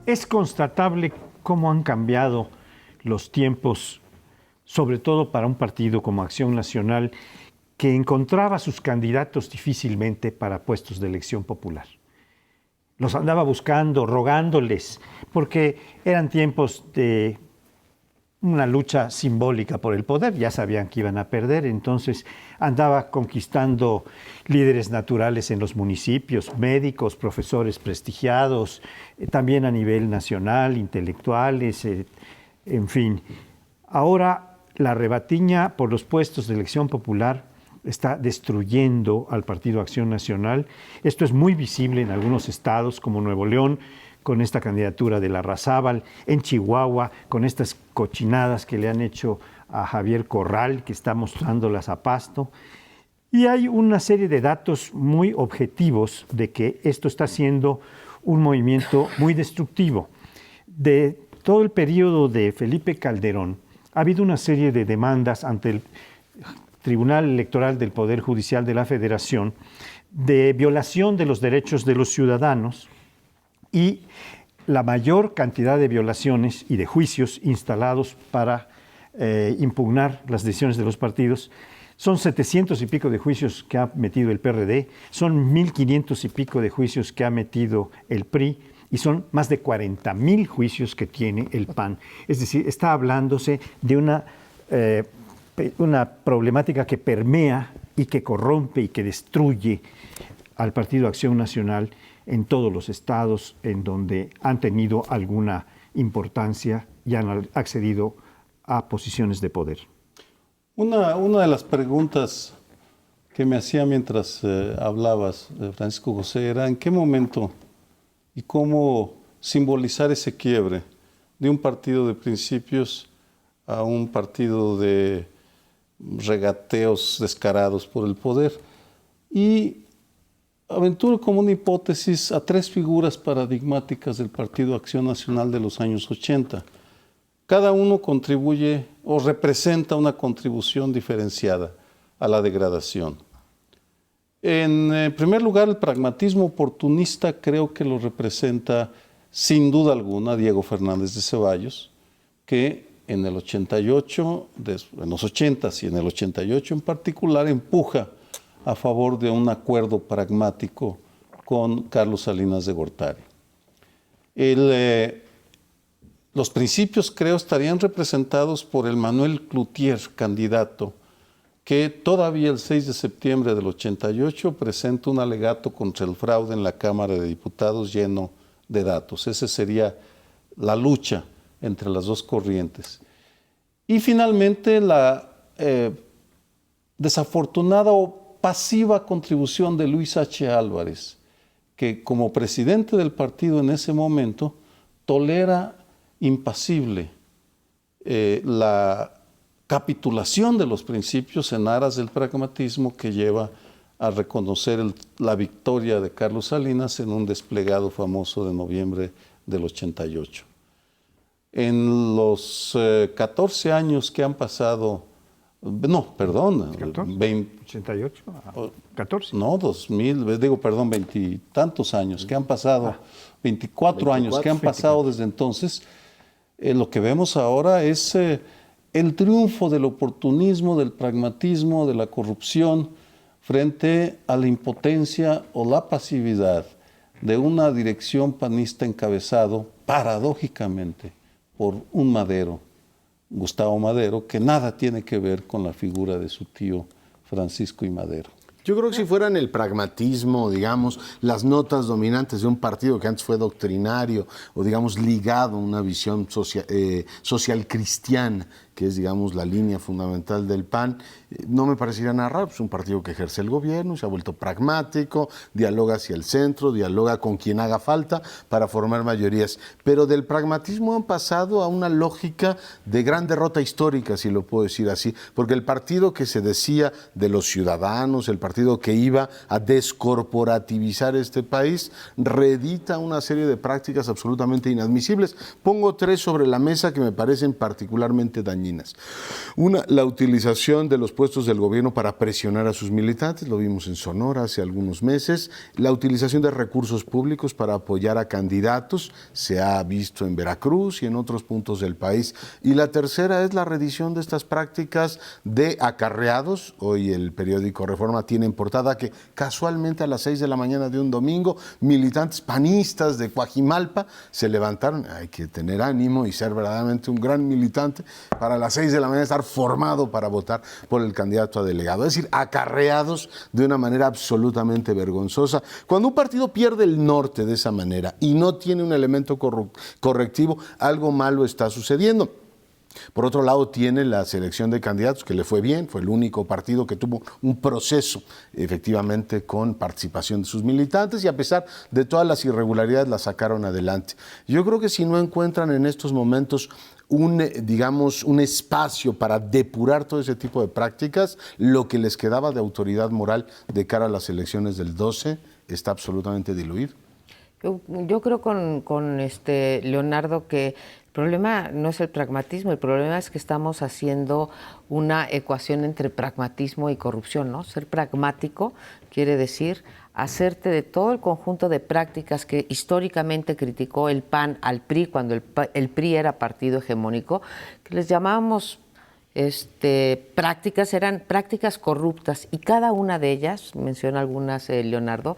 Es constatable cómo han cambiado los tiempos, sobre todo para un partido como Acción Nacional, que encontraba sus candidatos difícilmente para puestos de elección popular. Los andaba buscando, rogándoles, porque eran tiempos de una lucha simbólica por el poder, ya sabían que iban a perder, entonces andaba conquistando líderes naturales en los municipios, médicos, profesores prestigiados, también a nivel nacional, intelectuales, en fin. Ahora la rebatiña por los puestos de elección popular está destruyendo al Partido Acción Nacional. Esto es muy visible en algunos estados como Nuevo León, con esta candidatura de Larrazábal, en Chihuahua, con estas cochinadas que le han hecho a Javier Corral, que está mostrándolas a pasto. Y hay una serie de datos muy objetivos de que esto está siendo un movimiento muy destructivo. De todo el periodo de Felipe Calderón, ha habido una serie de demandas ante el Tribunal Electoral del Poder Judicial de la Federación de violación de los derechos de los ciudadanos, y la mayor cantidad de violaciones y de juicios instalados para impugnar las decisiones de los partidos. Son 700 y pico de juicios que ha metido el PRD, son 1,500 y pico de juicios que ha metido el PRI y son más de 40,000 juicios que tiene el PAN. Es decir, está hablándose de una problemática que permea y que corrompe y que destruye al Partido Acción Nacional en todos los estados en donde han tenido alguna importancia y han accedido a posiciones de poder. Una de las preguntas que me hacía mientras hablabas, Francisco José, era en qué momento y cómo simbolizar ese quiebre de un partido de principios a un partido de regateos descarados por el poder. Y aventuro como una hipótesis a tres figuras paradigmáticas del Partido Acción Nacional de los años 80. Cada uno contribuye o representa una contribución diferenciada a la degradación. En primer lugar, el pragmatismo oportunista creo que lo representa sin duda alguna Diego Fernández de Ceballos, que en el 88, en los 80s y en el 88 en particular, empuja a favor de un acuerdo pragmático con Carlos Salinas de Gortari. Los principios, creo, estarían representados por el Manuel Cloutier, candidato, que todavía el 6 de septiembre del 88 presenta un alegato contra el fraude en la Cámara de Diputados lleno de datos. Esa sería la lucha entre las dos corrientes. Y finalmente la desafortunada o pasiva contribución de Luis H. Álvarez, que como presidente del partido en ese momento tolera impasible la capitulación de los principios en aras del pragmatismo que lleva a reconocer la victoria de Carlos Salinas en un desplegado famoso de noviembre del 88. En los 14 años que han pasado, no, perdón, 88, 14. No, 2000, digo, perdón, 20 y tantos años que han pasado, 24 años que han pasado desde entonces, lo que vemos ahora es el triunfo del oportunismo, del pragmatismo, de la corrupción frente a la impotencia o la pasividad de una dirección panista encabezado, paradójicamente, por un Madero, Gustavo Madero, que nada tiene que ver con la figura de su tío Francisco I. Madero. Yo creo que si fueran el pragmatismo, digamos, las notas dominantes de un partido que antes fue doctrinario o, digamos, ligado a una visión social cristiana que es, digamos, la línea fundamental del PAN, no me parecería nada raro. Es un partido que ejerce el gobierno, se ha vuelto pragmático, dialoga hacia el centro, dialoga con quien haga falta para formar mayorías. Pero del pragmatismo han pasado a una lógica de gran derrota histórica, si lo puedo decir así, porque el partido que se decía de los ciudadanos, el partido que iba a descorporativizar este país, reedita una serie de prácticas absolutamente inadmisibles. Pongo 3 sobre la mesa que me parecen particularmente dañinas. Una, la utilización de los puestos del gobierno para presionar a sus militantes, lo vimos en Sonora hace algunos meses. La utilización de recursos públicos para apoyar a candidatos, se ha visto en Veracruz y en otros puntos del país. Y la tercera es la reedición de estas prácticas de acarreados. Hoy el periódico Reforma tiene en portada que casualmente a las 6 de la mañana de un domingo, militantes panistas de Coajimalpa se levantaron. Hay que tener ánimo y ser verdaderamente un gran militante para a las 6 de la mañana estar formado para votar por el candidato a delegado. Es decir, acarreados de una manera absolutamente vergonzosa. Cuando un partido pierde el norte de esa manera y no tiene un elemento correctivo, algo malo está sucediendo. Por otro lado, tiene la selección de candidatos, que le fue bien, fue el único partido que tuvo un proceso efectivamente con participación de sus militantes y a pesar de todas las irregularidades la sacaron adelante. Yo creo que si no encuentran en estos momentos un espacio para depurar todo ese tipo de prácticas, lo que les quedaba de autoridad moral de cara a las elecciones del 12 está absolutamente diluido. Yo creo con Leonardo que el problema no es el pragmatismo, el problema es que estamos haciendo una ecuación entre pragmatismo y corrupción, ¿no? Ser pragmático quiere decir hacerte de todo el conjunto de prácticas que históricamente criticó el PAN al PRI cuando el PRI era partido hegemónico, que les llamábamos prácticas, eran prácticas corruptas y cada una de ellas, menciona algunas Leonardo,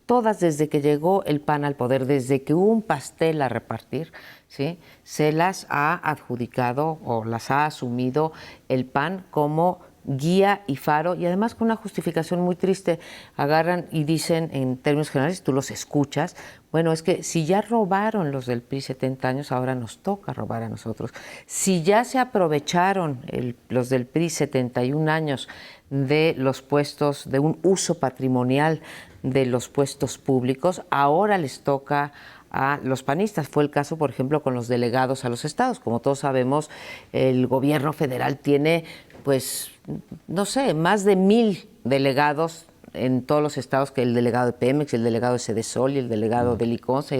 todas desde que llegó el PAN al poder, desde que hubo un pastel a repartir, ¿sí?, se las ha adjudicado o las ha asumido el PAN como guía y faro, y además con una justificación muy triste. Agarran y dicen en términos generales, tú los escuchas, bueno, es que si ya robaron los del PRI 70 años, ahora nos toca robar a nosotros. Si ya se aprovecharon los del PRI 71 años de los puestos, de un uso patrimonial de los puestos públicos, ahora les toca a los panistas. Fue el caso, por ejemplo, con los delegados a los estados. Como todos sabemos, el gobierno federal tiene, pues, no sé, más de 1,000 delegados en todos los estados, que el delegado de Pemex, el delegado de Sedesol y el delegado de Liconza.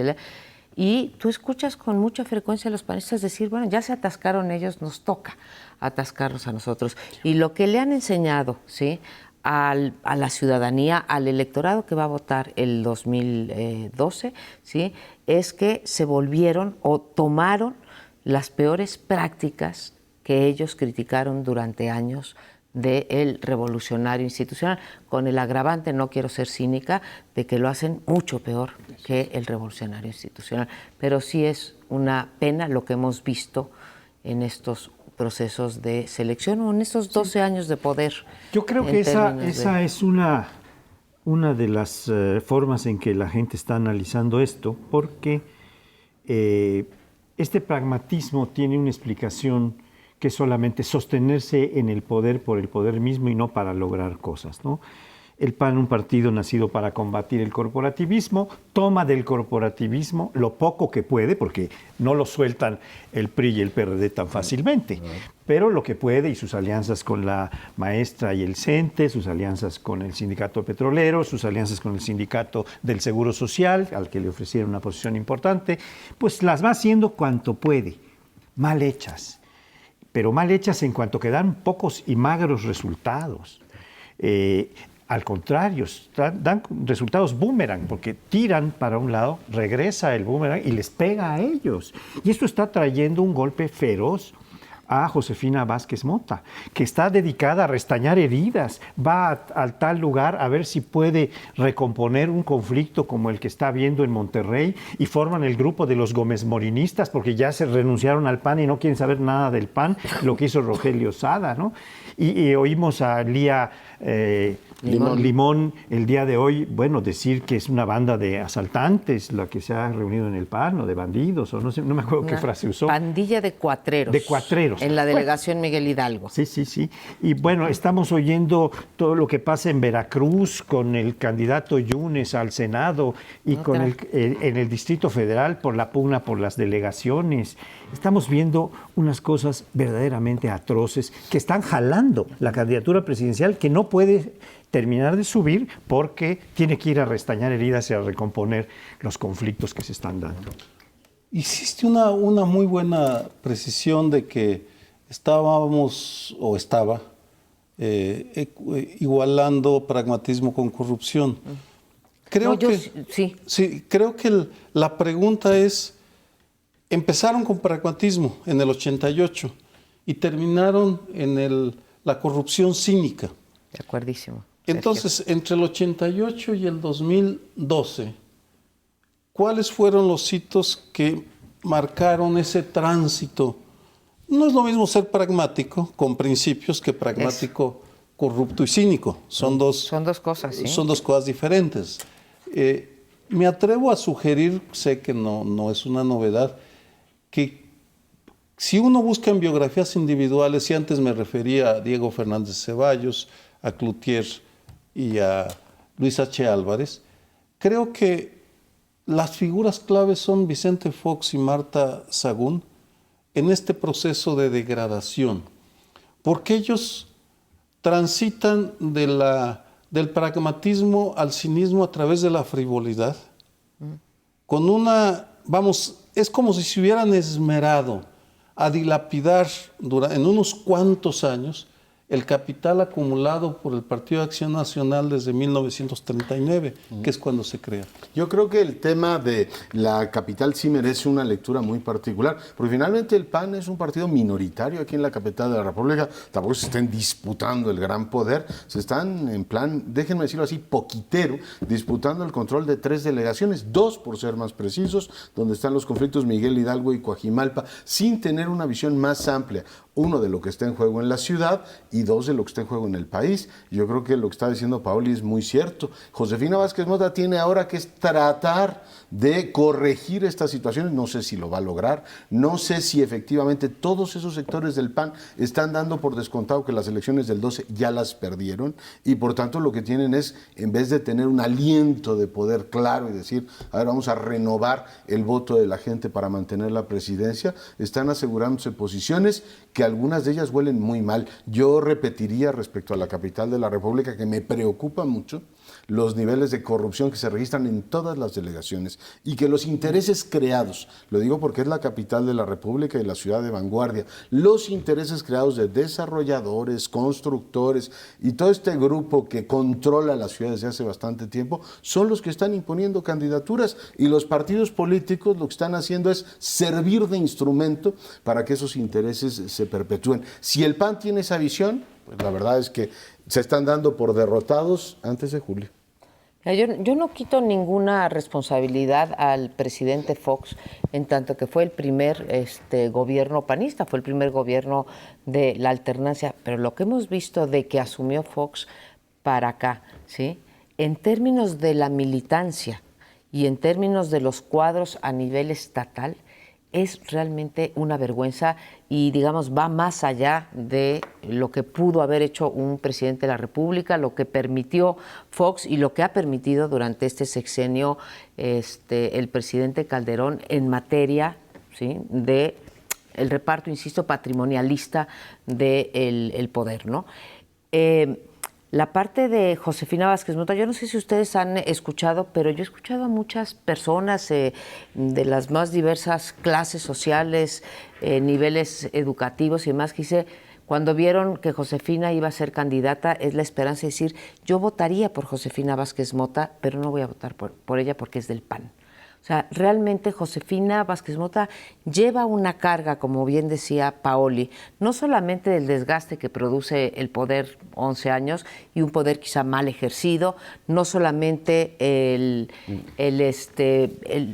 Y tú escuchas con mucha frecuencia a los panistas decir, bueno, ya se atascaron ellos, nos toca atascarnos a nosotros. Y lo que le han enseñado, ¿sí?, a la ciudadanía, al electorado que va a votar el 2012, ¿sí?, es que se volvieron o tomaron las peores prácticas que ellos criticaron durante años del revolucionario institucional, con el agravante, no quiero ser cínica, de que lo hacen mucho peor que el revolucionario institucional. Pero sí es una pena lo que hemos visto en estos procesos de selección o en estos 12 años de poder. Yo creo que esa es una de las formas en que la gente está analizando esto, porque este pragmatismo tiene una explicación que es solamente sostenerse en el poder por el poder mismo y no para lograr cosas, ¿no? El PAN, un partido nacido para combatir el corporativismo, toma del corporativismo lo poco que puede, porque no lo sueltan el PRI y el PRD tan fácilmente, pero lo que puede, y sus alianzas con la maestra y el CENTE, sus alianzas con el sindicato petrolero, sus alianzas con el sindicato del Seguro Social, al que le ofrecieron una posición importante, pues las va haciendo cuanto puede, mal hechas, pero mal hechas en cuanto que dan pocos y magros resultados. Al contrario, dan resultados boomerang, porque tiran para un lado, regresa el boomerang y les pega a ellos. Y esto está trayendo un golpe feroz a Josefina Vázquez Mota, que está dedicada a restañar heridas, va al tal lugar a ver si puede recomponer un conflicto como el que está habiendo en Monterrey, y forman el grupo de los Gómez Morinistas, porque ya se renunciaron al PAN y no quieren saber nada del PAN, lo que hizo Rogelio Sada, ¿no? Y oímos a Lía Limón, el día de hoy, bueno, decir que es una banda de asaltantes la que se ha reunido en el PAN, o de bandidos, o no sé, no me acuerdo qué frase usó. Pandilla de cuatreros. De cuatreros. En la delegación Miguel Hidalgo. Sí, sí, sí. Y bueno, estamos oyendo todo lo que pasa en Veracruz con el candidato Yunes al Senado y con en el Distrito Federal por la pugna por las delegaciones. Estamos viendo unas cosas verdaderamente atroces que están jalando la candidatura presidencial, que no puede terminar de subir porque tiene que ir a restañar heridas y a recomponer los conflictos que se están dando. Hiciste una muy buena precisión de que estábamos, o estaba, igualando pragmatismo con corrupción. Creo creo que la pregunta es, empezaron con pragmatismo en el 88 y terminaron en la corrupción cínica. De acuerdísimo. Entonces, entre el 88 y el 2012, ¿cuáles fueron los hitos que marcaron ese tránsito? No es lo mismo ser pragmático con principios que pragmático corrupto y cínico. Son dos cosas, ¿sí? Son dos cosas diferentes. Me atrevo a sugerir, sé que no es una novedad, que si uno busca en biografías individuales, y antes me refería a Diego Fernández Ceballos, a Cloutier y a Luis H. Álvarez, creo que las figuras claves son Vicente Fox y Marta Sagún en este proceso de degradación, porque ellos transitan del pragmatismo al cinismo a través de la frivolidad, con es como si se hubieran esmerado a dilapidar en unos cuantos años el capital acumulado por el Partido de Acción Nacional desde 1939, que es cuando se crea. Yo creo que el tema de la capital sí merece una lectura muy particular, porque finalmente el PAN es un partido minoritario aquí en la capital de la República. Tampoco se estén disputando el gran poder, se están en plan, déjenme decirlo así, poquitero, disputando el control de 3 delegaciones, 2 por ser más precisos, donde están los conflictos Miguel Hidalgo y Coajimalpa, sin tener una visión más amplia. 1 de lo que está en juego en la ciudad y 2 de lo que está en juego en el país. Yo creo que lo que está diciendo Paoli es muy cierto. Josefina Vázquez Mota tiene ahora que tratar de corregir estas situaciones. No sé si lo va a lograr, no sé si efectivamente todos esos sectores del PAN están dando por descontado que las elecciones del 12 ya las perdieron y por tanto lo que tienen es, en vez de tener un aliento de poder claro y decir, a ver, vamos a renovar el voto de la gente para mantener la presidencia, están asegurándose posiciones que algunas de ellas huelen muy mal. Yo repetiría respecto a la capital de la República que me preocupa mucho los niveles de corrupción que se registran en todas las delegaciones y que los intereses creados, lo digo porque es la capital de la República y la ciudad de vanguardia, los intereses creados de desarrolladores, constructores y todo este grupo que controla la ciudad desde hace bastante tiempo, son los que están imponiendo candidaturas y los partidos políticos lo que están haciendo es servir de instrumento para que esos intereses se perpetúen. Si el PAN tiene esa visión, pues la verdad es que se están dando por derrotados antes de julio. Yo no quito ninguna responsabilidad al presidente Fox, en tanto que fue el primer gobierno panista, fue el primer gobierno de la alternancia, pero lo que hemos visto de que asumió Fox para acá, ¿sí? En términos de la militancia y en términos de los cuadros a nivel estatal, es realmente una vergüenza y, digamos, va más allá de lo que pudo haber hecho un presidente de la República, lo que permitió Fox y lo que ha permitido durante este sexenio el presidente Calderón en materia, ¿sí?, de el reparto, insisto, patrimonialista del poder, ¿no? La parte de Josefina Vázquez Mota, yo no sé si ustedes han escuchado, pero yo he escuchado a muchas personas de las más diversas clases sociales, niveles educativos y demás, que dice, cuando vieron que Josefina iba a ser candidata, es la esperanza de decir, yo votaría por Josefina Vázquez Mota, pero no voy a votar por ella porque es del PAN. O sea, realmente Josefina Vázquez Mota lleva una carga, como bien decía Paoli, no solamente del desgaste que produce el poder 11 años y un poder quizá mal ejercido, no solamente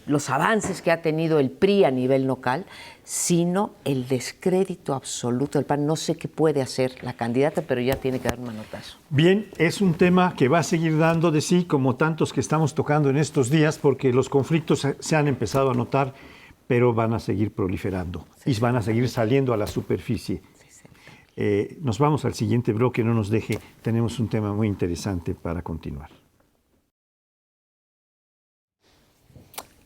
los avances que ha tenido el PRI a nivel local, sino el descrédito absoluto del PAN. No sé qué puede hacer la candidata, pero ya tiene que dar un manotazo. Bien, es un tema que va a seguir dando de sí, como tantos que estamos tocando en estos días, porque los conflictos se han empezado a notar, pero van a seguir proliferando y van a seguir saliendo a la superficie. Nos vamos al siguiente bloque, no nos deje, tenemos un tema muy interesante para continuar.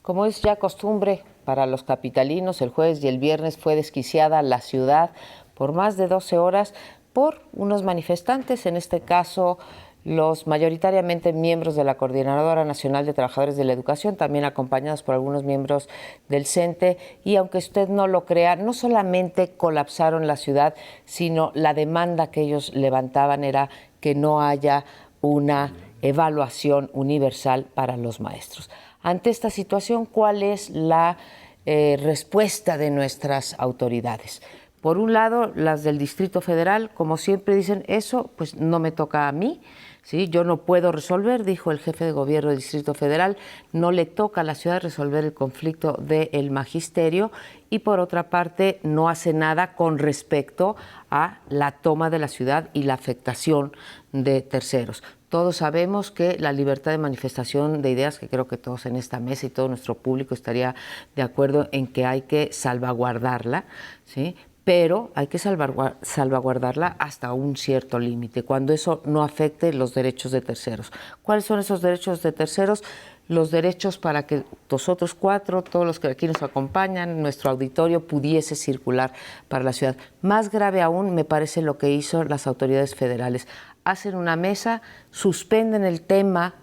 Como es ya costumbre para los capitalinos, el jueves y el viernes fue desquiciada la ciudad por más de 12 horas por unos manifestantes, en este caso los mayoritariamente miembros de la Coordinadora Nacional de Trabajadores de la Educación, también acompañados por algunos miembros del CENTE, y aunque usted no lo crea, no solamente colapsaron la ciudad, sino la demanda que ellos levantaban era que no haya una evaluación universal para los maestros. Ante esta situación, ¿cuál es la respuesta de nuestras autoridades? Por un lado, las del Distrito Federal, como siempre dicen, eso pues no me toca a mí, ¿sí? Yo no puedo resolver, dijo el jefe de gobierno del Distrito Federal, no le toca a la ciudad resolver el conflicto del magisterio, y por otra parte no hace nada con respecto a la toma de la ciudad y la afectación de terceros. Todos sabemos que la libertad de manifestación de ideas, que creo que todos en esta mesa y todo nuestro público estaría de acuerdo en que hay que salvaguardarla, ¿sí? Pero hay que salvaguardarla hasta un cierto límite, cuando eso no afecte los derechos de terceros. ¿Cuáles son esos derechos de terceros? Los derechos para que nosotros cuatro, todos los que aquí nos acompañan, nuestro auditorio, pudiese circular para la ciudad. Más grave aún me parece lo que hizo las autoridades federales. Hacen una mesa, suspenden el tema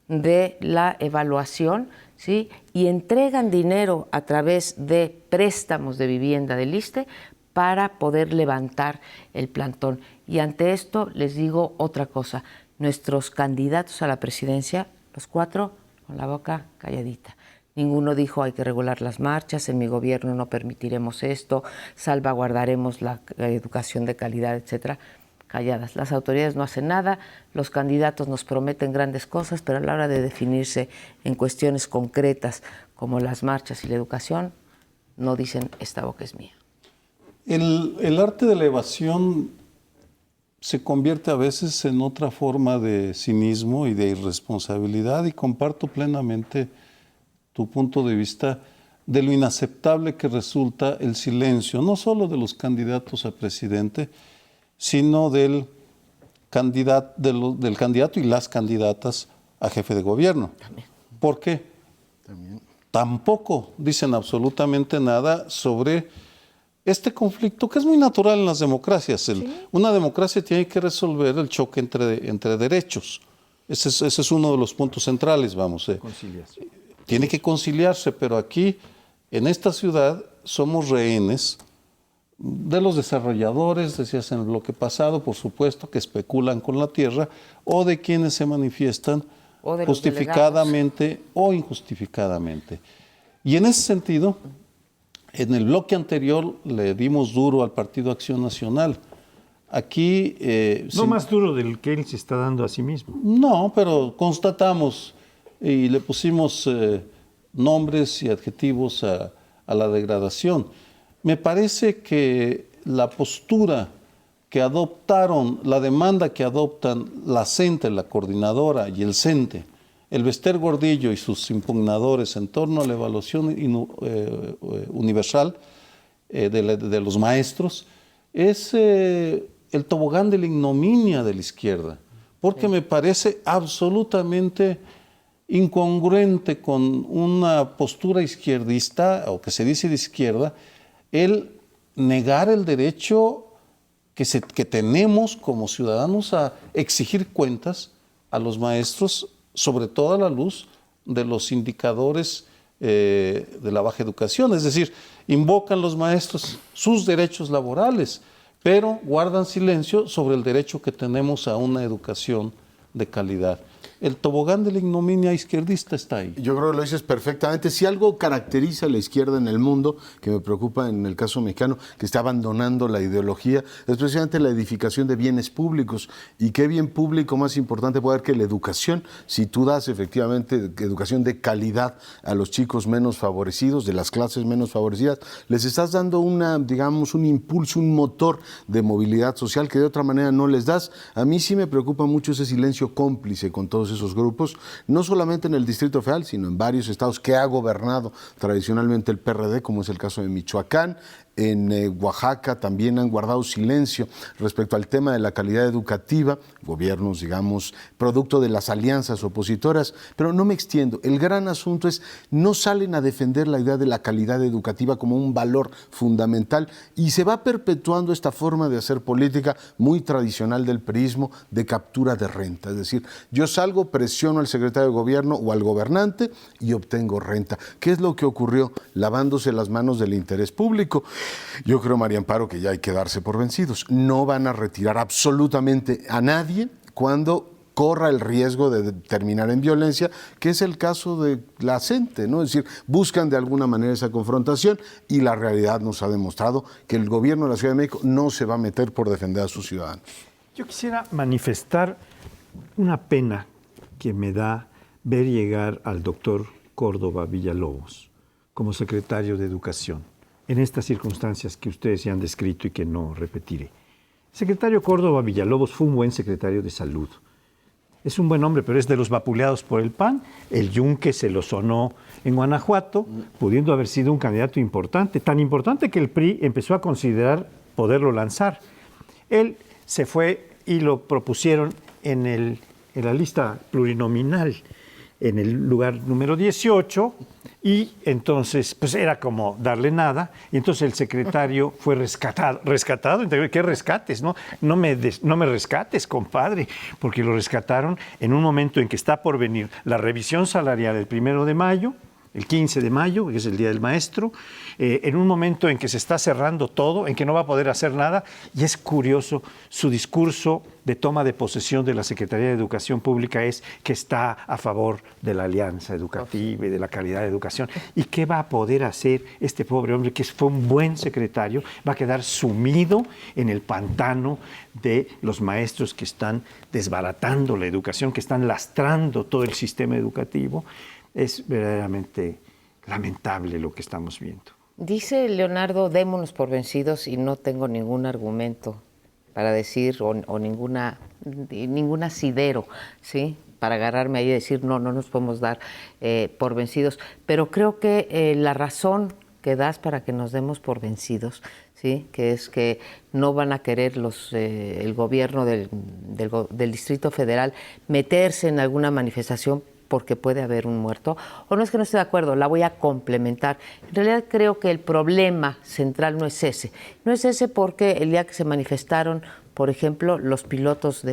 de la evaluación, ¿sí? Y entregan dinero a través de préstamos de vivienda del ISSSTE para poder levantar el plantón. Y ante esto les digo otra cosa, nuestros candidatos a la presidencia, los cuatro, con la boca calladita. Ninguno dijo hay que regular las marchas, en mi gobierno no permitiremos esto, salvaguardaremos la educación de calidad, etcétera. Calladas. Las autoridades no hacen nada, los candidatos nos prometen grandes cosas, pero a la hora de definirse en cuestiones concretas como las marchas y la educación, no dicen esta boca es mía. El arte de la evasión se convierte a veces en otra forma de cinismo y de irresponsabilidad, y comparto plenamente tu punto de vista de lo inaceptable que resulta el silencio, no solo de los candidatos a presidente, sino del candidato y las candidatas a jefe de gobierno. ¿Por qué? Tampoco dicen absolutamente nada sobre este conflicto que es muy natural en las democracias. Una democracia tiene que resolver el choque entre derechos. Ese es uno de los puntos centrales, vamos. Conciliación. Tiene que conciliarse, pero aquí, en esta ciudad, somos rehenes de los desarrolladores, decías en el bloque pasado, por supuesto, que especulan con la tierra, o de quienes se manifiestan justificadamente o injustificadamente. Y en ese sentido, en el bloque anterior le dimos duro al Partido Acción Nacional. Aquí... no más duro del que él se está dando a sí mismo. No, pero constatamos y le pusimos nombres y adjetivos a la degradación. Me parece que la postura que adoptaron, la demanda que adoptan la CENTE, la coordinadora, y el CENTE, el Bester Gordillo y sus impugnadores en torno a la evaluación universal de los maestros, es el tobogán de la ignominia de la izquierda, porque me parece absolutamente incongruente con una postura izquierdista, o que se dice de izquierda, el negar el derecho que tenemos como ciudadanos a exigir cuentas a los maestros, sobre todo a la luz de los indicadores de la baja educación. Es decir, invocan los maestros sus derechos laborales, pero guardan silencio sobre el derecho que tenemos a una educación de calidad. el tobogán de la ignominia izquierdista está ahí. Yo creo que lo dices perfectamente. Si algo caracteriza a la izquierda en el mundo, que me preocupa en el caso mexicano, que está abandonando la ideología, es precisamente la edificación de bienes públicos. ¿Y qué bien público más importante puede haber que la educación? Si tú das efectivamente educación de calidad a los chicos menos favorecidos, de las clases menos favorecidas, les estás dando un impulso, un motor de movilidad social que de otra manera no les das. A mí sí me preocupa mucho ese silencio cómplice con todos esos grupos, no solamente en el Distrito Federal, sino en varios estados que ha gobernado tradicionalmente el PRD, como es el caso de Michoacán. En Oaxaca también han guardado silencio respecto al tema de la calidad educativa, gobiernos, digamos, producto de las alianzas opositoras, pero no me extiendo. El gran asunto es, no salen a defender la idea de la calidad educativa como un valor fundamental y se va perpetuando esta forma de hacer política muy tradicional del priismo de captura de renta. Es decir, yo salgo, presiono al secretario de gobierno o al gobernante y obtengo renta. ¿Qué es lo que ocurrió? Lavándose las manos del interés público. Yo creo, María Amparo, que ya hay que darse por vencidos. No van a retirar absolutamente a nadie cuando corra el riesgo de terminar en violencia, que es el caso de la CENTE, ¿no? Es decir, buscan de alguna manera esa confrontación y la realidad nos ha demostrado que el gobierno de la Ciudad de México no se va a meter por defender a sus ciudadanos. Yo quisiera manifestar una pena que me da ver llegar al doctor Córdoba Villalobos como secretario de Educación en estas circunstancias que ustedes ya han descrito y que no repetiré. El secretario Córdoba Villalobos fue un buen secretario de Salud. Es un buen hombre, pero es de los vapuleados por el PAN. El yunque se lo sonó en Guanajuato, pudiendo haber sido un candidato importante, tan importante que el PRI empezó a considerar poderlo lanzar. Él se fue y lo propusieron en la lista plurinominal, en el lugar número 18, y entonces pues era como darle nada, y entonces el secretario fue rescatado, ¿qué rescates? No me rescates, compadre, porque lo rescataron en un momento en que está por venir la revisión salarial el 1 de mayo, el 15 de mayo, que es el Día del Maestro, en un momento en que se está cerrando todo, en que no va a poder hacer nada, y es curioso, su discurso de toma de posesión de la Secretaría de Educación Pública es que está a favor de la alianza educativa y de la calidad de educación. ¿Y qué va a poder hacer este pobre hombre, que fue un buen secretario? Va a quedar sumido en el pantano de los maestros que están desbaratando la educación, que están lastrando todo el sistema educativo. Es verdaderamente lamentable lo que estamos viendo. Dice Leonardo, démonos por vencidos, y no tengo ningún argumento para decir o ningún asidero, ¿sí?, para agarrarme ahí y decir no nos podemos dar por vencidos. Pero creo que la razón que das para que nos demos por vencidos, ¿sí?, que es que no van a querer el gobierno del Distrito Federal meterse en alguna manifestación porque puede haber un muerto, o no es que no esté de acuerdo, la voy a complementar. En realidad creo que el problema central no es ese. No es ese porque el día que se manifestaron, por ejemplo, los pilotos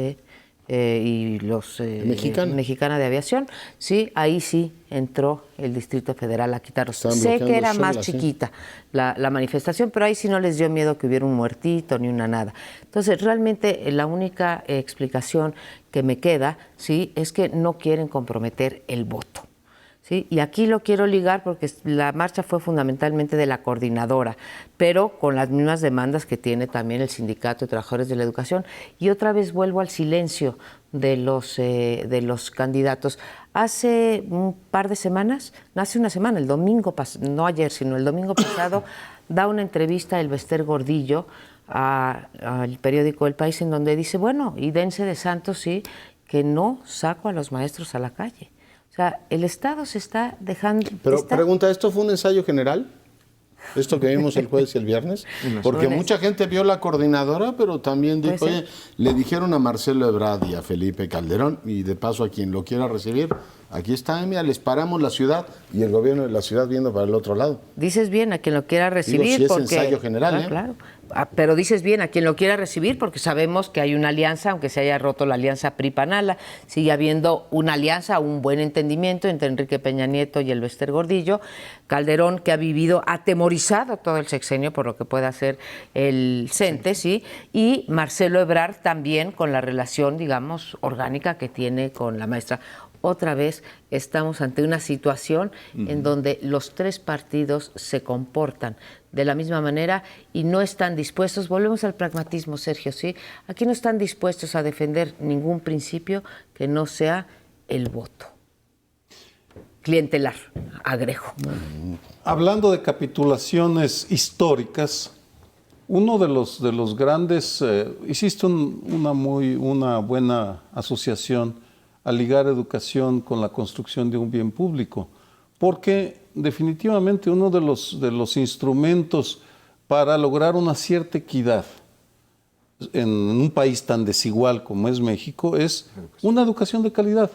y los Mexicana de Aviación, sí, ahí sí entró el Distrito Federal a quitarlos. Sé que era más chiquita la manifestación, pero ahí sí no les dio miedo que hubiera un muertito ni una nada. Entonces, realmente la única explicación que me queda, sí, es que no quieren comprometer el voto. ¿Sí? Y aquí lo quiero ligar porque la marcha fue fundamentalmente de la coordinadora, pero con las mismas demandas que tiene también el Sindicato de Trabajadores de la Educación. Y otra vez vuelvo al silencio de los candidatos. Hace un par de semanas, hace una semana, el domingo pasado, no ayer, sino el domingo pasado, da una entrevista el Bester Gordillo al periódico El País, en donde dice, bueno, y dense de santos, sí, que no saco a los maestros a la calle. O sea, el Estado se está dejando... Pero pregunta, ¿esto fue un ensayo general? ¿Esto que vimos el jueves y el viernes? Porque mucha gente vio la coordinadora, pero también dijo, oye, le dijeron a Marcelo Ebrard y a Felipe Calderón, y de paso a quien lo quiera recibir, aquí está, mira, les paramos la ciudad, y el gobierno de la ciudad viendo para el otro lado. Dices bien, a quien lo quiera recibir. Digo, si es ensayo general, Claro. pero dices bien, a quien lo quiera recibir, porque sabemos que hay una alianza, aunque se haya roto la alianza PRI-PAN-ALA, sigue habiendo una alianza, un buen entendimiento entre Enrique Peña Nieto y el Bester Gordillo. Calderón, que ha vivido atemorizado todo el sexenio por lo que pueda hacer el CENTE, ¿sí? Y Marcelo Ebrard también con la relación, digamos, orgánica que tiene con la maestra. Otra vez estamos ante una situación en donde los tres partidos se comportan de la misma manera y no están dispuestos, volvemos al pragmatismo, Sergio, ¿sí? Aquí no están dispuestos a defender ningún principio que no sea el voto clientelar, agrego. Hablando de capitulaciones históricas, uno de los grandes, hiciste una buena asociación al ligar educación con la construcción de un bien público, porque definitivamente uno de los instrumentos para lograr una cierta equidad en un país tan desigual como es México es una educación de calidad,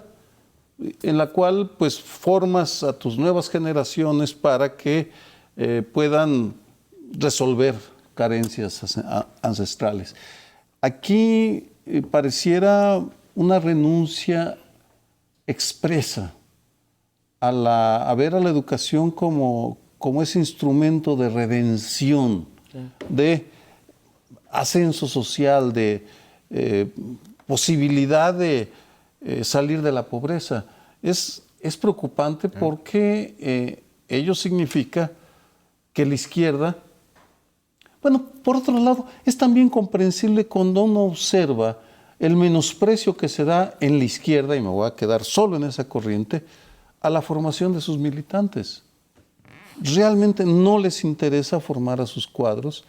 en la cual pues formas a tus nuevas generaciones para que puedan resolver carencias ancestrales. Aquí pareciera una renuncia expresa a ver a la educación como ese instrumento de redención, de ascenso social, de posibilidad de salir de la pobreza. Es preocupante porque ello significa que la izquierda, bueno, por otro lado, es también comprensible cuando uno observa el menosprecio que se da en la izquierda, y me voy a quedar solo en esa corriente, a la formación de sus militantes. Realmente no les interesa formar a sus cuadros,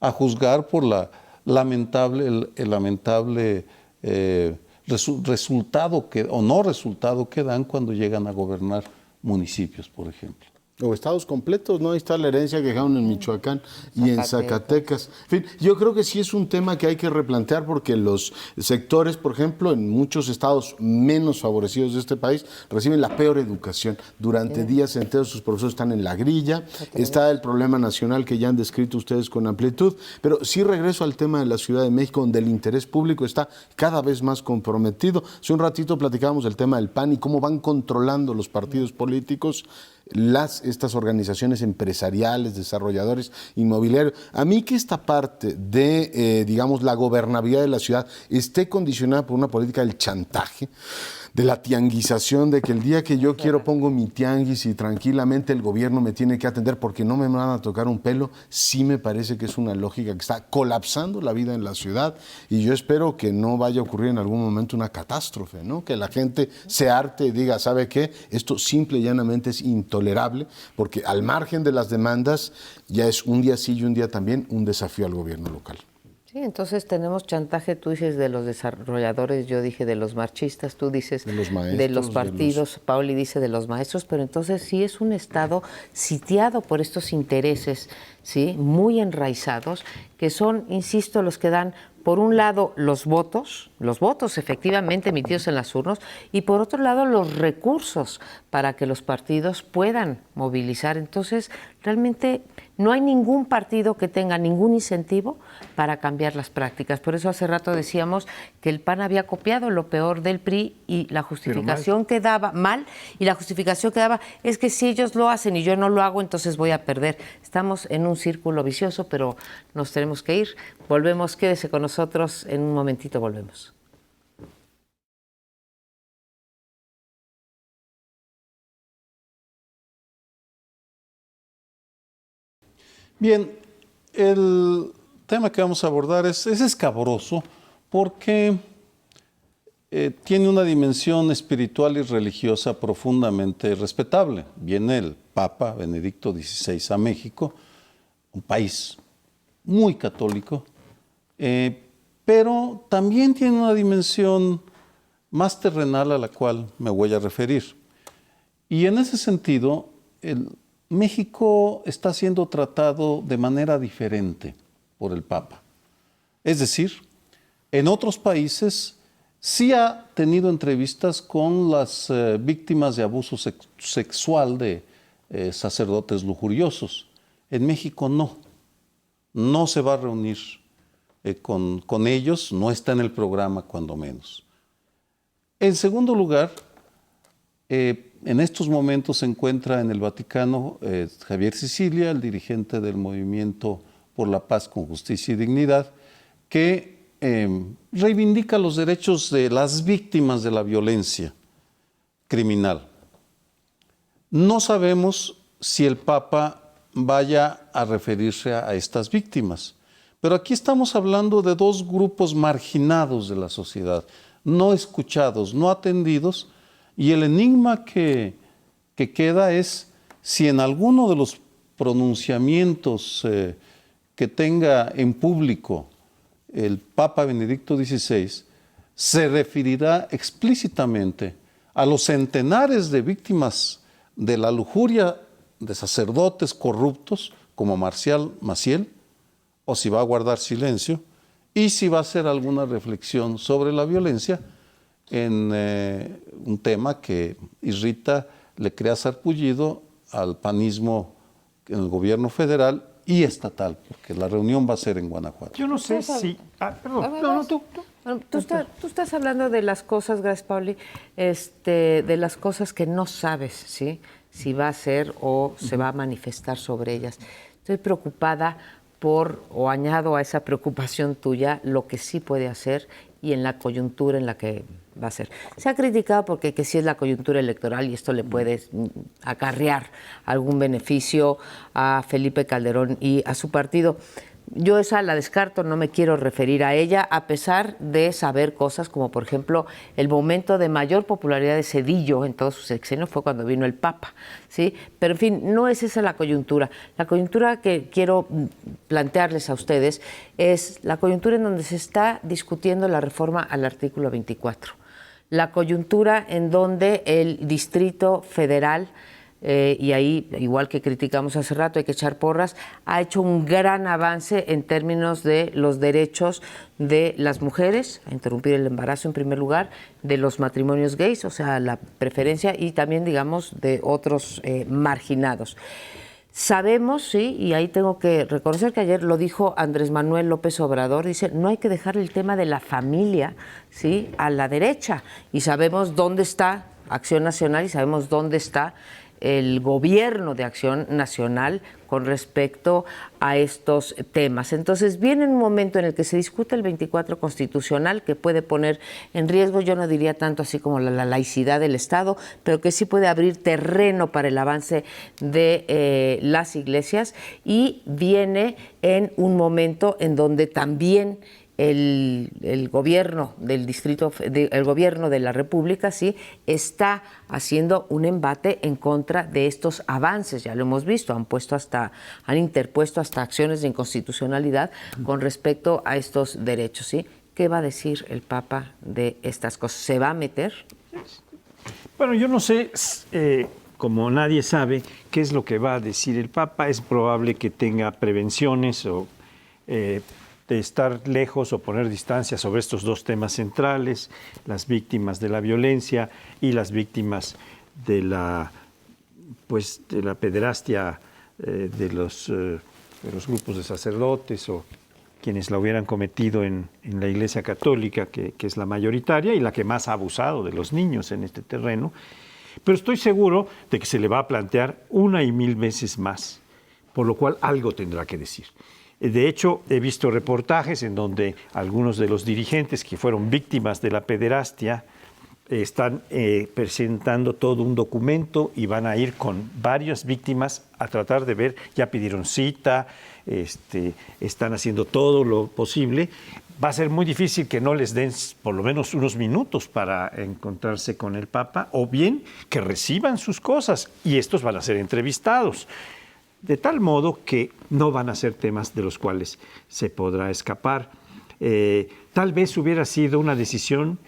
a juzgar por el lamentable resultado o no resultado que dan cuando llegan a gobernar municipios, por ejemplo. O estados completos, ¿no? Ahí está la herencia que dejaron en Michoacán y en Zacatecas. En fin, yo creo que sí es un tema que hay que replantear porque los sectores, por ejemplo, en muchos estados menos favorecidos de este país, reciben la peor educación. Durante días enteros sus profesores están en la grilla. Está el problema nacional que ya han descrito ustedes con amplitud. Pero sí regreso al tema de la Ciudad de México, donde el interés público está cada vez más comprometido. Hace un ratito platicábamos del tema del PAN y cómo van controlando los partidos políticos estas organizaciones empresariales, desarrolladores inmobiliarios. A mí que esta parte de, digamos, la gobernabilidad de la ciudad esté condicionada por una política del chantaje, de la tianguización, de que el día que yo quiero pongo mi tianguis y tranquilamente el gobierno me tiene que atender porque no me van a tocar un pelo, sí me parece que es una lógica que está colapsando la vida en la ciudad y yo espero que no vaya a ocurrir en algún momento una catástrofe, ¿no? Que la gente se harte y diga, ¿sabe qué? Esto simple y llanamente es intolerable porque al margen de las demandas ya es un día sí y un día también un desafío al gobierno local. Sí, entonces tenemos chantaje, tú dices de los desarrolladores, yo dije de los marchistas, tú dices de los maestros, de los partidos, Pauli dice de los maestros, pero entonces sí es un Estado sitiado por estos intereses, ¿sí? Muy enraizados, que son, insisto, los que dan, por un lado, los votos efectivamente emitidos en las urnas, y por otro lado, los recursos para que los partidos puedan movilizar. Entonces, realmente no hay ningún partido que tenga ningún incentivo para cambiar las prácticas. Por eso hace rato decíamos que el PAN había copiado lo peor del PRI y la justificación que daba, y la justificación que daba es que si ellos lo hacen y yo no lo hago, entonces voy a perder. Estamos en un círculo vicioso, pero nos tenemos que ir. Volvemos, quédese con nosotros, en un momentito volvemos. Bien, el tema que vamos a abordar es escabroso porque tiene una dimensión espiritual y religiosa profundamente respetable. Viene el Papa Benedicto XVI a México, un país muy católico, pero también tiene una dimensión más terrenal a la cual me voy a referir. Y en ese sentido, México está siendo tratado de manera diferente por el Papa. Es decir, en otros países sí ha tenido entrevistas con las víctimas de abuso sexual de sacerdotes lujuriosos. En México no. no se va a reunir con ellos, no está en el programa cuando menos. En segundo lugar, en estos momentos se encuentra en el Vaticano Javier Sicilia, el dirigente del Movimiento por la Paz con Justicia y Dignidad, que reivindica los derechos de las víctimas de la violencia criminal. No sabemos si el Papa vaya a referirse a estas víctimas, pero aquí estamos hablando de dos grupos marginados de la sociedad, no escuchados, no atendidos, y el enigma que queda es si en alguno de los pronunciamientos que tenga en público el Papa Benedicto XVI se referirá explícitamente a los centenares de víctimas de la lujuria de sacerdotes corruptos como Marcial Maciel, o si va a guardar silencio, y si va a hacer alguna reflexión sobre la violencia en un tema que irrita, le crea sarpullido al panismo en el gobierno federal y estatal, porque la reunión va a ser en Guanajuato. Yo no sé si... perdón. No, tú. Bueno, tú estás hablando de las cosas, gracias, Pauli, de las cosas que no sabes, ¿sí? Si va a ser o se va a manifestar sobre ellas. Estoy preocupada o añado a esa preocupación tuya, lo que sí puede hacer y en la coyuntura en la que va a ser. Se ha criticado porque que sí es la coyuntura electoral y esto le puede acarrear algún beneficio a Felipe Calderón y a su partido. Yo esa la descarto, no me quiero referir a ella, a pesar de saber cosas como, por ejemplo, el momento de mayor popularidad de Zedillo en todo su sexenio fue cuando vino el Papa, ¿sí? Pero, en fin, no es esa la coyuntura. La coyuntura que quiero plantearles a ustedes es la coyuntura en donde se está discutiendo la reforma al artículo 24. La coyuntura en donde el Distrito Federal... y ahí, igual que criticamos hace rato, hay que echar porras, ha hecho un gran avance en términos de los derechos de las mujeres, a interrumpir el embarazo en primer lugar, de los matrimonios gays, o sea, la preferencia, y también, digamos, de otros marginados. Sabemos, sí, y ahí tengo que reconocer que ayer lo dijo Andrés Manuel López Obrador, dice, no hay que dejar el tema de la familia, sí, a la derecha, y sabemos dónde está Acción Nacional y sabemos dónde está el gobierno de Acción Nacional con respecto a estos temas. Entonces viene un momento en el que se discute el 24 constitucional que puede poner en riesgo, yo no diría tanto así como la laicidad del Estado, pero que sí puede abrir terreno para el avance de las iglesias, y viene en un momento en donde también el gobierno del distrito, el gobierno de la República, sí, está haciendo un embate en contra de estos avances. Ya lo hemos visto, han interpuesto hasta acciones de inconstitucionalidad con respecto a estos derechos, sí. ¿Qué va a decir el Papa de estas cosas? ¿Se va a meter? Bueno, yo no sé, como nadie sabe qué es lo que va a decir el Papa. Es probable que tenga prevenciones o de estar lejos o poner distancia sobre estos dos temas centrales, las víctimas de la violencia y las víctimas de la pederastia de los grupos de sacerdotes o quienes la hubieran cometido en la Iglesia Católica, que es la mayoritaria y la que más ha abusado de los niños en este terreno. Pero estoy seguro de que se le va a plantear 1 y 1000 veces más, por lo cual algo tendrá que decir. De hecho, he visto reportajes en donde algunos de los dirigentes que fueron víctimas de la pederastia están presentando todo un documento y van a ir con varias víctimas a tratar de ver, ya pidieron cita, están haciendo todo lo posible. Va a ser muy difícil que no les den por lo menos unos minutos para encontrarse con el Papa, o bien que reciban sus cosas y estos van a ser entrevistados. De tal modo que no van a ser temas de los cuales se podrá escapar. Tal vez hubiera sido una decisión,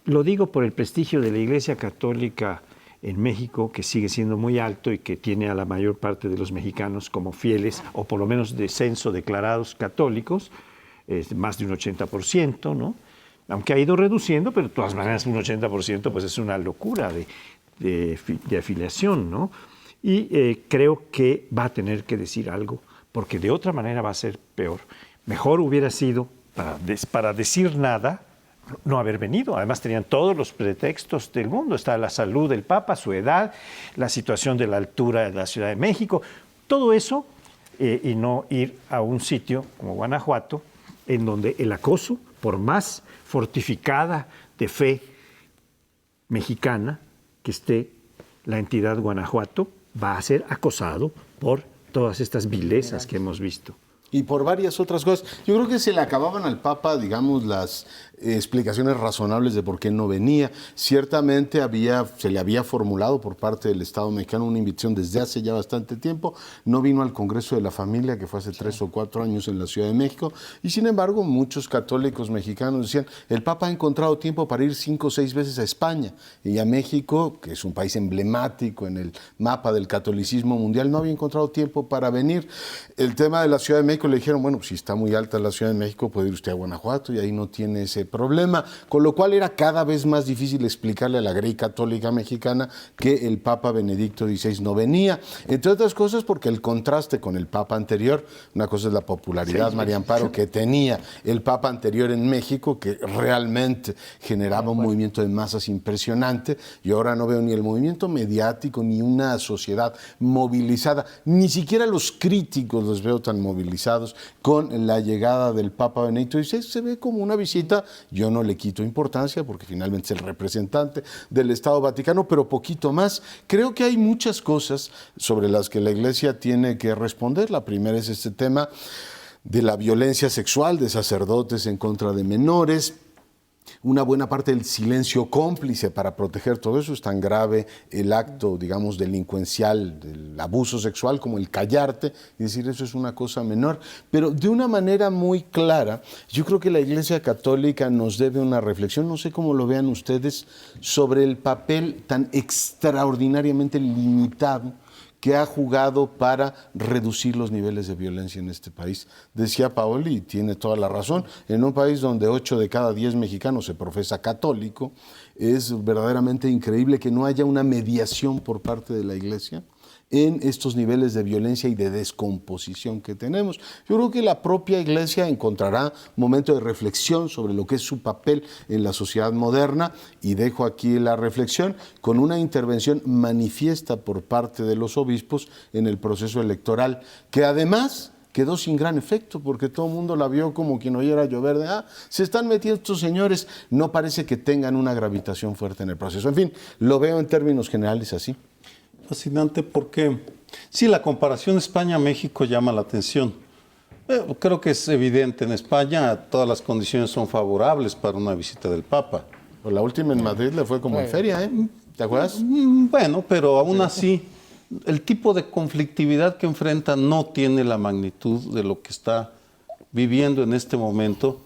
lo digo por el prestigio de la Iglesia Católica en México, que sigue siendo muy alto y que tiene a la mayor parte de los mexicanos como fieles, o por lo menos de censo declarados católicos, más de un 80%, ¿no? Aunque ha ido reduciendo, pero de todas maneras un 80% pues es una locura de afiliación, ¿no? Y creo que va a tener que decir algo, porque de otra manera va a ser peor. Mejor hubiera sido, para decir nada, no haber venido. Además tenían todos los pretextos del mundo. Está la salud del Papa, su edad, la situación de la altura de la Ciudad de México, todo eso, y no ir a un sitio como Guanajuato, en donde el acoso, por más fortificada de fe mexicana que esté la entidad Guanajuato, va a ser acosado por todas estas vilezas que hemos visto. Y por varias otras cosas. Yo creo que se le acababan al Papa, digamos, las explicaciones razonables de por qué no venía. Ciertamente se le había formulado por parte del Estado mexicano una invitación desde hace ya bastante tiempo. No vino al Congreso de la Familia, que fue hace 3 o 4 años en la Ciudad de México. Y sin embargo, muchos católicos mexicanos decían, el Papa ha encontrado tiempo para ir 5 o 6 veces a España. Y a México, que es un país emblemático en el mapa del catolicismo mundial, no había encontrado tiempo para venir. El tema de la Ciudad de México, le dijeron, bueno, si está muy alta la Ciudad de México, puede ir usted a Guanajuato y ahí no tiene ese problema, con lo cual era cada vez más difícil explicarle a la Grey Católica mexicana que el Papa Benedicto XVI no venía, entre otras cosas porque el contraste con el Papa anterior, una cosa es la popularidad, María Amparo, que tenía el Papa anterior en México, que realmente generaba un movimiento de masas impresionante, y ahora no veo ni el movimiento mediático, ni una sociedad movilizada, ni siquiera los críticos los veo tan movilizados con la llegada del Papa Benedicto XVI. Se ve como una visita, yo no le quito importancia porque finalmente es el representante del Estado Vaticano, pero poquito más. Creo que hay muchas cosas sobre las que la Iglesia tiene que responder. La primera es este tema de la violencia sexual de sacerdotes en contra de menores. Una buena parte del silencio cómplice para proteger todo eso. Es tan grave el acto, digamos, delincuencial, del abuso sexual, como el callarte y decir eso es una cosa menor. Pero de una manera muy clara, yo creo que la Iglesia Católica nos debe una reflexión, no sé cómo lo vean ustedes, sobre el papel tan extraordinariamente limitado que ha jugado para reducir los niveles de violencia en este país. Decía Paoli, y tiene toda la razón, en un país donde 8 de cada 10 mexicanos se profesa católico, es verdaderamente increíble que no haya una mediación por parte de la Iglesia en estos niveles de violencia y de descomposición que tenemos. Yo creo que la propia Iglesia encontrará momento de reflexión sobre lo que es su papel en la sociedad moderna, y dejo aquí la reflexión con una intervención manifiesta por parte de los obispos en el proceso electoral, que además quedó sin gran efecto, porque todo el mundo la vio como quien oyera llover de, se están metiendo estos señores, no parece que tengan una gravitación fuerte en el proceso. En fin, lo veo en términos generales así. Fascinante porque, sí, la comparación España-México llama la atención. Creo que es evidente, en España todas las condiciones son favorables para una visita del Papa. Pues la última en Madrid le fue como en feria, ¿eh? ¿Te acuerdas? Bueno, pero aún así, el tipo de conflictividad que enfrenta no tiene la magnitud de lo que está viviendo en este momento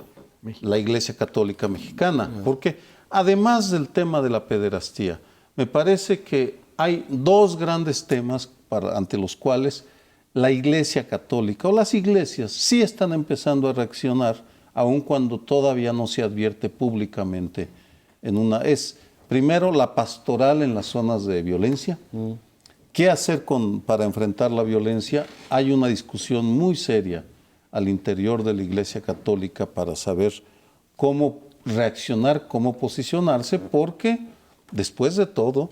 la Iglesia Católica Mexicana. Porque además del tema de la pederastía, me parece que hay 2 grandes temas ante los cuales la Iglesia Católica o las iglesias sí están empezando a reaccionar, aun cuando todavía no se advierte públicamente. Es primero la pastoral en las zonas de violencia. ¿Qué hacer para enfrentar la violencia? Hay una discusión muy seria al interior de la Iglesia Católica para saber cómo reaccionar, cómo posicionarse, porque después de todo,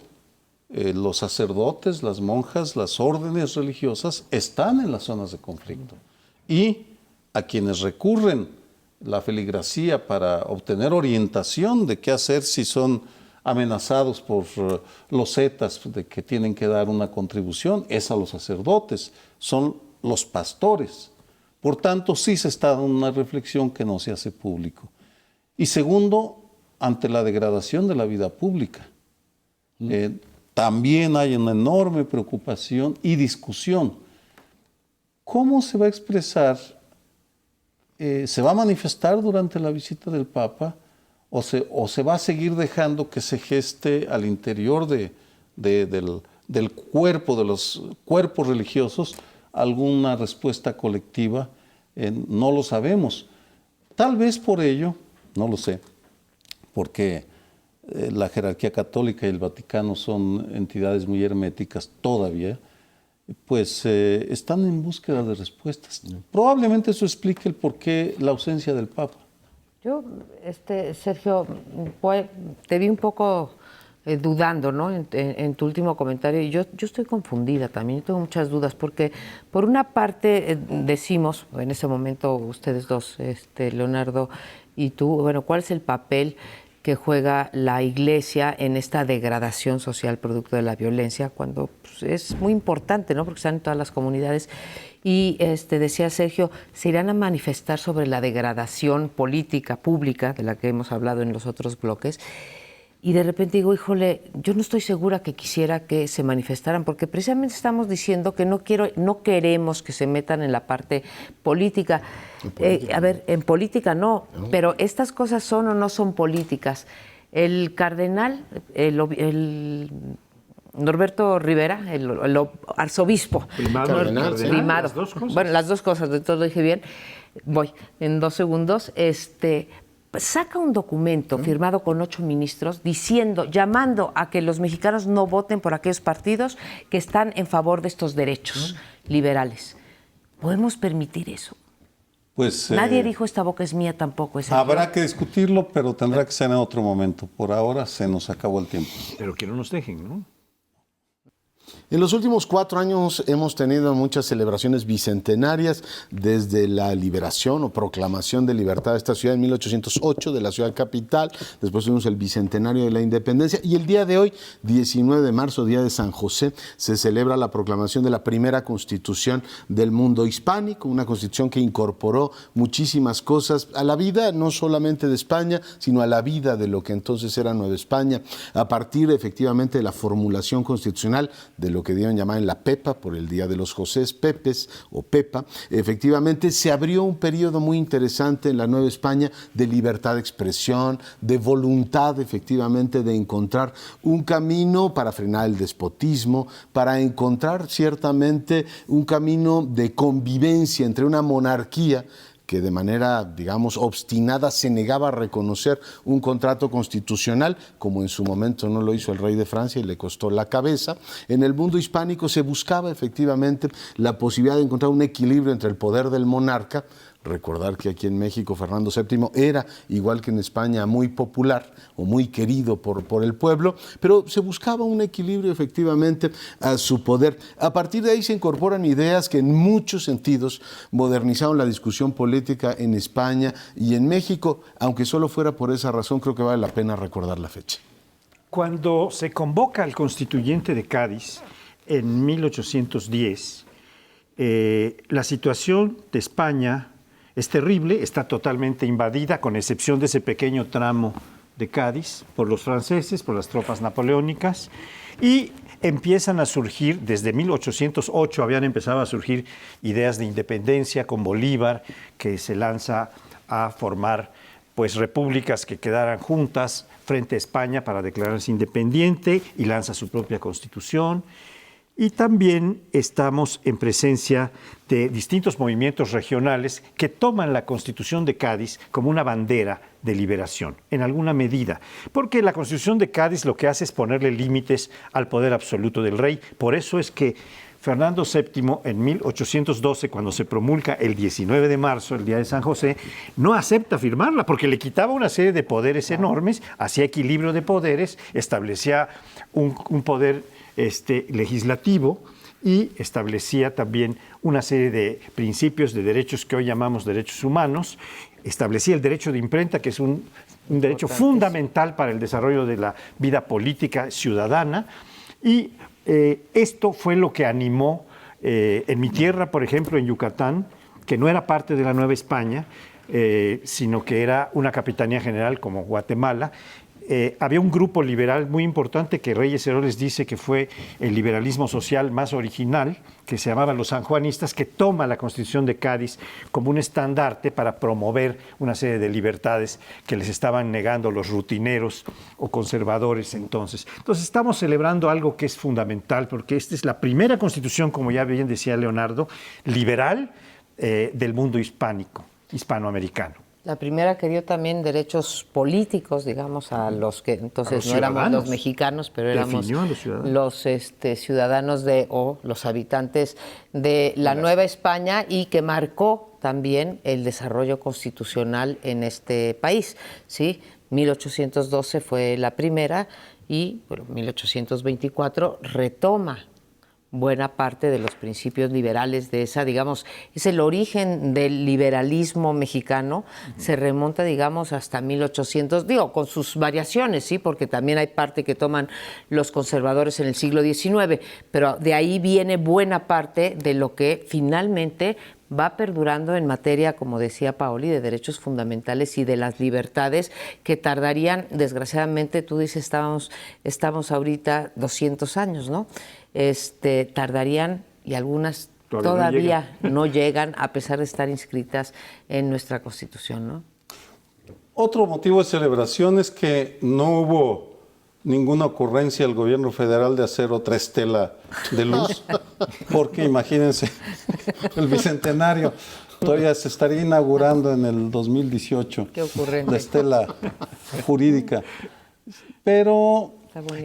los sacerdotes, las monjas, las órdenes religiosas están en las zonas de conflicto. Y a quienes recurren la feligresía para obtener orientación de qué hacer si son amenazados por los zetas de que tienen que dar una contribución, es a los sacerdotes, son los pastores. Por tanto, sí se está dando una reflexión que no se hace público. Y segundo, ante la degradación de la vida pública. También hay una enorme preocupación y discusión. ¿Cómo se va a expresar? ¿Se va a manifestar durante la visita del Papa o se va a seguir dejando que se geste al interior del cuerpo, de los cuerpos religiosos, alguna respuesta colectiva? No lo sabemos. Tal vez por ello, no lo sé, porque la jerarquía católica y el Vaticano son entidades muy herméticas todavía, pues están en búsqueda de respuestas. Probablemente eso explique el por qué la ausencia del Papa. Yo, Sergio, te vi un poco dudando, ¿no? En tu último comentario, y yo estoy confundida también, yo tengo muchas dudas, porque por una parte decimos, en ese momento ustedes dos, Leonardo y tú, bueno, ¿cuál es el papel que juega la Iglesia en esta degradación social producto de la violencia, cuando pues, es muy importante, ¿no? Porque están en todas las comunidades? Y decía Sergio, se irán a manifestar sobre la degradación política, pública, de la que hemos hablado en los otros bloques. Y de repente digo, híjole, yo no estoy segura que quisiera que se manifestaran, porque precisamente estamos diciendo que no queremos que se metan en la parte política. A ver, en política no, pero estas cosas son o no son políticas. El cardenal, el Norberto Rivera, el arzobispo. Primado. Las dos cosas. Bueno, las dos cosas, de todo lo dije bien. Voy en 2 segundos. Saca un documento firmado con 8 ministros llamando a que los mexicanos no voten por aquellos partidos que están en favor de estos derechos liberales. ¿Podemos permitir eso? Pues, nadie dijo esta boca es mía tampoco. Habrá que discutirlo, pero tendrá que ser en otro momento. Por ahora se nos acabó el tiempo. Pero que no nos dejen, ¿no? En los últimos 4 años hemos tenido muchas celebraciones bicentenarias, desde la liberación o proclamación de libertad de esta ciudad en 1808, de la ciudad capital. Después tuvimos el bicentenario de la independencia, y el día de hoy, 19 de marzo, día de San José, se celebra la proclamación de la primera constitución del mundo hispánico, una constitución que incorporó muchísimas cosas a la vida, no solamente de España, sino a la vida de lo que entonces era Nueva España, a partir efectivamente de la formulación constitucional de lo que dieron llamar en la Pepa, por el Día de los Josés Pepes o Pepa. Efectivamente se abrió un periodo muy interesante en la Nueva España de libertad de expresión, de voluntad efectivamente de encontrar un camino para frenar el despotismo, para encontrar ciertamente un camino de convivencia entre una monarquía que de manera, digamos, obstinada se negaba a reconocer un contrato constitucional, como en su momento no lo hizo el rey de Francia y le costó la cabeza. En el mundo hispánico se buscaba efectivamente la posibilidad de encontrar un equilibrio entre el poder del monarca. Recordar que aquí en México Fernando VII era, igual que en España, muy popular o muy querido por el pueblo, pero se buscaba un equilibrio efectivamente a su poder. A partir de ahí se incorporan ideas que en muchos sentidos modernizaron la discusión política en España y en México, aunque solo fuera por esa razón, creo que vale la pena recordar la fecha. Cuando se convoca al constituyente de Cádiz en 1810, la situación de España es terrible, está totalmente invadida, con excepción de ese pequeño tramo de Cádiz, por los franceses, por las tropas napoleónicas, y empiezan a surgir, desde 1808 habían empezado a surgir ideas de independencia con Bolívar, que se lanza a formar pues repúblicas que quedaran juntas frente a España para declararse independiente, y lanza su propia constitución. Y también estamos en presencia de distintos movimientos regionales que toman la Constitución de Cádiz como una bandera de liberación, en alguna medida, porque la Constitución de Cádiz lo que hace es ponerle límites al poder absoluto del rey. Por eso es que Fernando VII, en 1812, cuando se promulga el 19 de marzo, el día de San José, no acepta firmarla porque le quitaba una serie de poderes enormes, hacía equilibrio de poderes, establecía un poder legislativo y establecía también una serie de principios de derechos que hoy llamamos derechos humanos. Establecía el derecho de imprenta, que es un derecho fundamental para el desarrollo de la vida política ciudadana, y esto fue lo que animó en mi tierra, por ejemplo, en Yucatán, que no era parte de la Nueva España, sino que era una capitanía general como Guatemala. Había un grupo liberal muy importante que Reyes Heroles dice que fue el liberalismo social más original, que se llamaba los sanjuanistas, que toma la Constitución de Cádiz como un estandarte para promover una serie de libertades que les estaban negando los rutineros o conservadores entonces. Entonces estamos celebrando algo que es fundamental, porque esta es la primera Constitución, como ya bien decía Leonardo, liberal del mundo hispanoamericano. La primera que dio también derechos políticos, digamos, a los que entonces no éramos ciudadanos. los mexicanos, pero éramos Definió a los ciudadanos. los ciudadanos o los habitantes de la Nueva España, y que marcó también el desarrollo constitucional en este país, ¿sí? 1812 fue la primera y, bueno, 1824 retoma buena parte de los principios liberales de esa, digamos, es el origen del liberalismo mexicano, se remonta, digamos, hasta 1800, digo, con sus variaciones, sí, porque también hay parte que toman los conservadores en el siglo XIX, pero de ahí viene buena parte de lo que finalmente va perdurando en materia, como decía Paoli, de derechos fundamentales y de las libertades, que tardarían, desgraciadamente, tú dices, estamos ahorita 200 años, ¿no? Tardarían, y algunas todavía no llegan, a pesar de estar inscritas en nuestra Constitución, ¿no? Otro motivo de celebración es que no hubo ninguna ocurrencia del gobierno federal de hacer otra estela de luz, porque imagínense, el bicentenario todavía se estaría inaugurando en el 2018. Qué ocurrente. La estela jurídica. Pero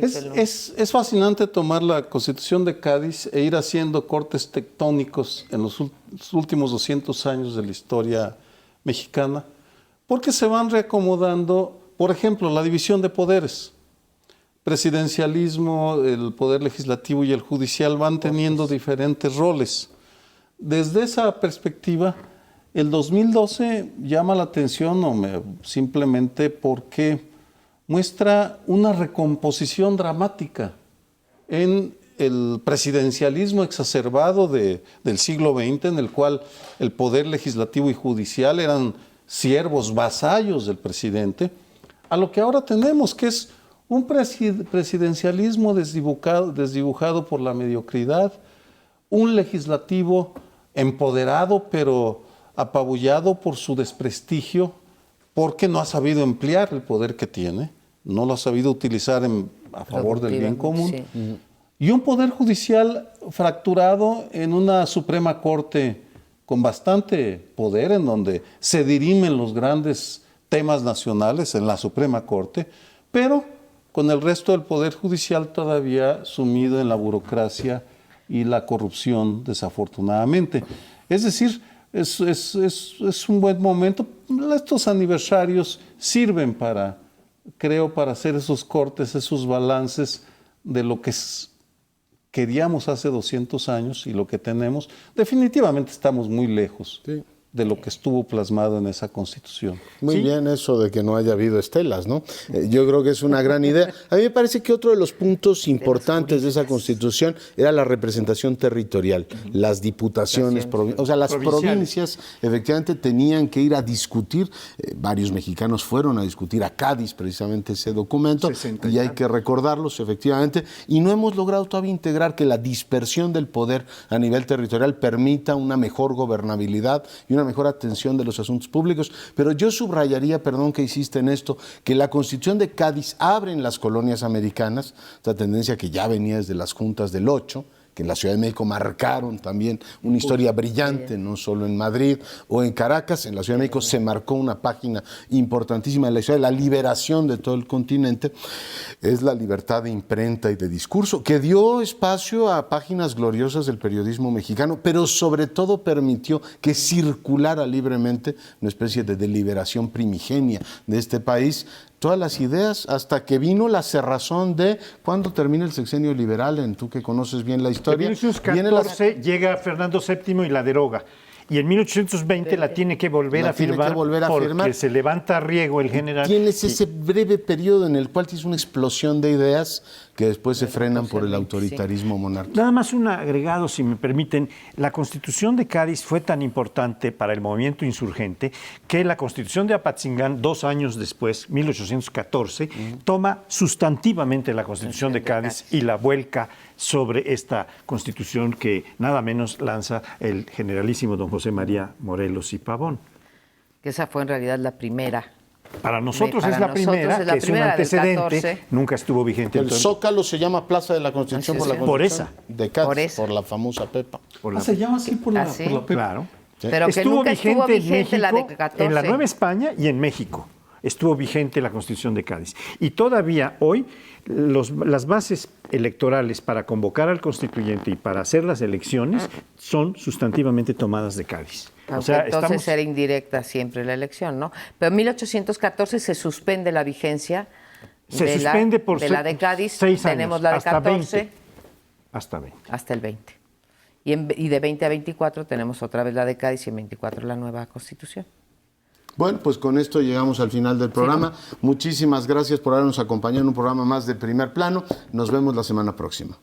es fascinante tomar la Constitución de Cádiz e ir haciendo cortes tectónicos en los últimos 200 años de la historia mexicana, porque se van reacomodando, por ejemplo, la división de poderes. Presidencialismo, el poder legislativo y el judicial van teniendo diferentes roles. Desde esa perspectiva, el 2012 llama la atención simplemente porque muestra una recomposición dramática en el presidencialismo exacerbado del siglo XX, en el cual el poder legislativo y judicial eran siervos, vasallos del presidente, a lo que ahora tenemos, que es un presidencialismo desdibujado por la mediocridad, un legislativo empoderado pero apabullado por su desprestigio, porque no ha sabido emplear el poder que tiene, no lo ha sabido utilizar a favor del bien común, sí. Y un poder judicial fracturado en una Suprema Corte con bastante poder, en donde se dirimen los grandes temas nacionales en la Suprema Corte, pero con el resto del Poder Judicial todavía sumido en la burocracia y la corrupción, desafortunadamente. Es decir, es un buen momento. Estos aniversarios sirven creo, para hacer esos cortes, esos balances de lo que queríamos hace 200 años y lo que tenemos. Definitivamente estamos muy lejos. Sí. De lo que estuvo plasmado en esa Constitución. Muy bien eso de que no haya habido estelas, ¿no? Yo creo que es una gran idea. A mí me parece que otro de los puntos importantes de esa Constitución era la representación territorial, las diputaciones, o sea, las provincias efectivamente tenían que ir a discutir, varios mexicanos fueron a discutir a Cádiz precisamente ese documento, y hay que recordarlos efectivamente, y no hemos logrado todavía integrar que la dispersión del poder a nivel territorial permita una mejor gobernabilidad y una mejor atención de los asuntos públicos, pero yo subrayaría, perdón que hiciste en esto, que la Constitución de Cádiz abre en las colonias americanas, esta tendencia que ya venía desde las juntas del 8, que en la Ciudad de México marcaron también una historia brillante, no solo en Madrid o en Caracas. En la Ciudad de México se marcó una página importantísima de la historia, la liberación de todo el continente, es la libertad de imprenta y de discurso, que dio espacio a páginas gloriosas del periodismo mexicano, pero sobre todo permitió que circulara libremente una especie de deliberación primigenia de este país, todas las ideas, hasta que vino la cerrazón de cuándo termina el sexenio liberal, tú que conoces bien la historia. En 1814 llega Fernando VII y la deroga. Y en 1820 la tiene que volver a firmar porque se levanta Riego, el general. Tienes ese breve periodo en el cual tienes una explosión de ideas que después se frenan por el autoritarismo monárquico. Nada más un agregado, si me permiten. La Constitución de Cádiz fue tan importante para el movimiento insurgente que la Constitución de Apatzingán, 2 años después, 1814, toma sustantivamente la Constitución de Cádiz y la vuelca sobre esta Constitución que nada menos lanza el generalísimo don José María Morelos y Pavón. Que esa fue en realidad la primera. Para nosotros es la primera, que es un antecedente, nunca estuvo vigente. El Zócalo se llama Plaza de la Constitución por la Constitución por esa. de Cádiz, por la famosa Pepa. Se llama así por la Pepa. Claro. Pero que estuvo nunca estuvo vigente en vigente la de México, 14. en la Nueva España y en México. Estuvo vigente la Constitución de Cádiz. Y todavía hoy las bases electorales para convocar al constituyente y para hacer las elecciones son sustantivamente tomadas de Cádiz. Aunque entonces era indirecta siempre la elección, ¿no? Pero en 1814 se suspende la vigencia de la de Cádiz. 6 años, tenemos la de hasta 14. 20. Hasta 20. Hasta el 20. Y de 20 a 24 tenemos otra vez la de Cádiz y en 24 la nueva Constitución. Bueno, pues con esto llegamos al final del programa. Sí. Muchísimas gracias por habernos acompañado en un programa más de Primer Plano. Nos vemos la semana próxima.